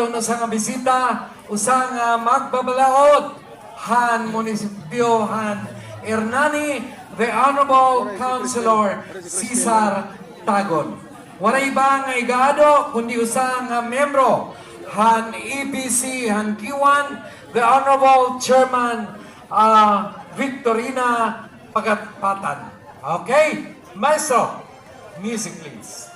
na sa nga bisita, usang magbabalaod, Han Munisipyo, Han Hernani, the Honorable Councilor Cesar Tagon. Wala iba nga igado, kundi usang membro, Han EPC, Han Kiwan, the Honorable Chairman Victorina Pagatpatan. Okay? Maestro, music please.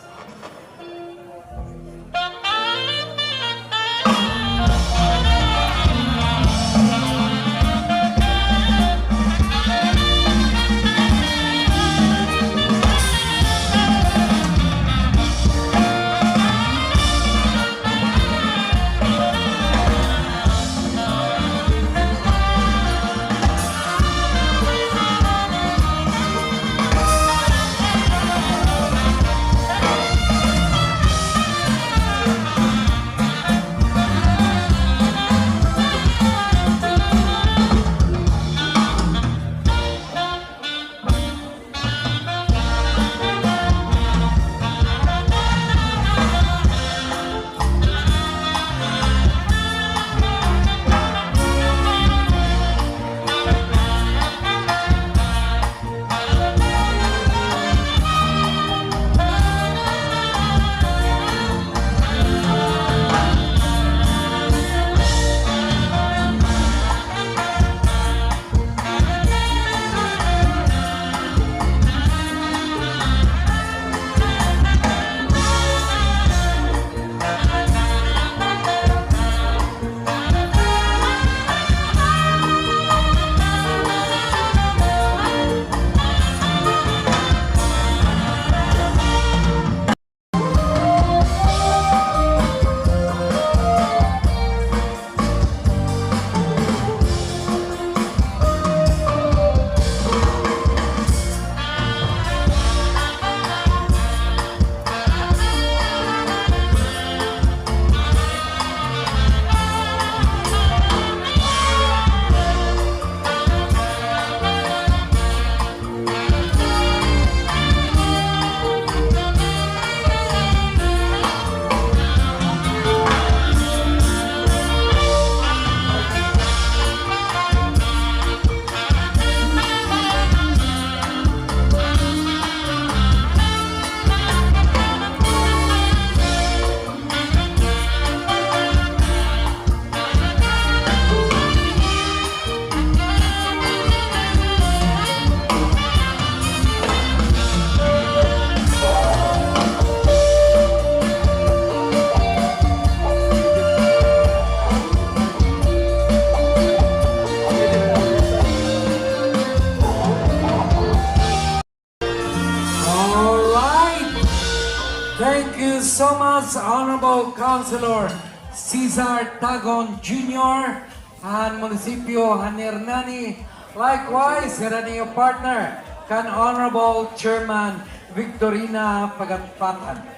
Thank you so much, Honorable Councilor Cesar Tagon Jr. and Munisipyo Han Hernani. Likewise, your partner, kan Honorable Chairman Victorina Pagatpatan.